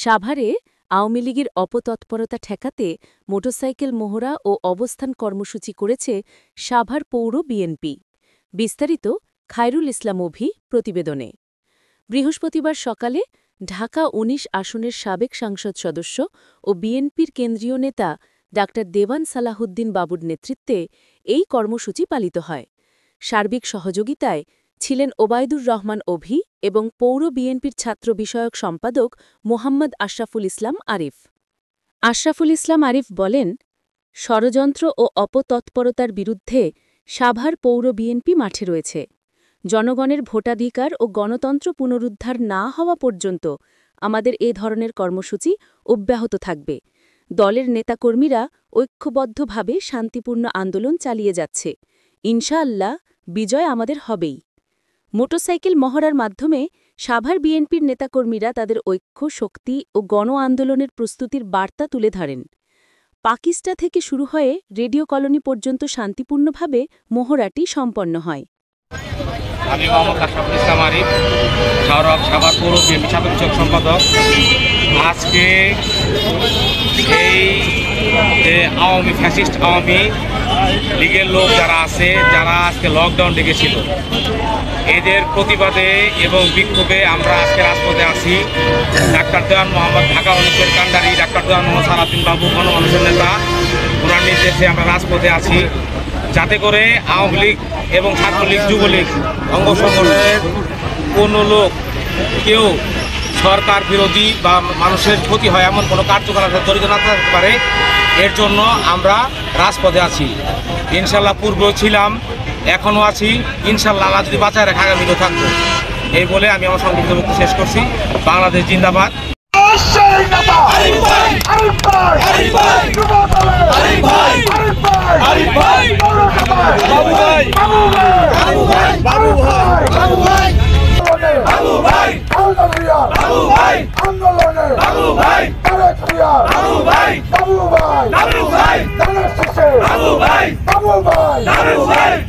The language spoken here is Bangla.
সাভারে আওয়ামী লীগের অপতৎপরতা ঠেকাতে মোটরসাইকেল মহড়া ও অবস্থান কর্মসূচি করেছে সাভার পৌর বিএনপি। বিস্তারিত খায়রুল ইসলাম অভি প্রতিবেদনে। বৃহস্পতিবার সকালে ঢাকা ১৯ আসনের সাবেক সংসদ সদস্য ও বিএনপির কেন্দ্রীয় নেতা ডা. দেওয়ান সালাহউদ্দিন বাবুর নেতৃত্বে এই কর্মসূচি পালিত হয়। সার্বিক সহযোগিতায় ছিলেন ওবায়দুর রহমান অভি এবং পৌর বিএনপির ছাত্র বিষয়ক সম্পাদক মোহাম্মদ আশরাফুল ইসলাম আরিফ। আশরাফুল ইসলাম আরিফ বলেন, ষড়যন্ত্র ও অপতৎপরতার বিরুদ্ধে সাভার পৌর বিএনপি মাঠে রয়েছে। জনগণের ভোটাধিকার ও গণতন্ত্র পুনরুদ্ধার না হওয়া পর্যন্ত আমাদের এ ধরনের কর্মসূচি অব্যাহত থাকবে। দলের নেতাকর্মীরা ঐক্যবদ্ধভাবে শান্তিপূর্ণ আন্দোলন চালিয়ে যাচ্ছে। ইনশাআল্লাহ বিজয় আমাদের হবেই। মোটরসাইকেল মহড়ার মাধ্যমে সাভার বিএনপির নেতাকর্মীরা তাদের ঐক্য, শক্তি ও গণ আন্দোলনের প্রস্তুতির বার্তা তুলে ধরেন। পাকিস্তান থেকে শুরু হয়ে রেডিও কলোনি পর্যন্ত শান্তিপূর্ণভাবে মহড়াটি সম্পন্ন হয়। আমি মোহাম্মদ আশরাফুল ইসলাম আরিফ, সাভার পৌর বিএনপি ছাত্র বিষয়ক সম্পাদক। আজকে এই যে ফ্যাসিস্ট আওয়ামী লীগের লোক যারা আছে, যারা আজকে লকডাউন ডেকেছিল, এদের প্রতিবাদে এবং বিক্ষোভে আমরা আজকে রাজপথে আছি। ডাক্তার দেওয়ান মোহাম্মদ, ঢাকা ১৯-এর কান্ডারি ডাক্তার দেওয়ান মোহাম্মদ সালাউদ্দিন বাবু, গণমানুষের নেতা, ওনার নির্দেশে আমরা রাজপথে আছি, যাতে করে আওয়ামী লীগ এবং ছাত্রলীগ, যুবলীগ অঙ্গ সংগঠনের কোনো লোক কেউ সরকার বিরোধী বা মানুষের ক্ষতি হয় এমন কোনো কার্যকলাপে জড়িত না থাকতে পারে, এর জন্য আমরা রাজপথে আছি। ইনশাল্লাহ পূর্বেও ছিলাম, এখনও আছি, ইনশাল্লাহ আল্লাহ যদি বাঁচায় রাখা আগামীতেও থাকবো। এই বলে আমি আমার সংক্ষিপ্ত বক্তব্য শেষ করছি। বাংলাদেশ জিন্দাবাদ। বাবু ভাই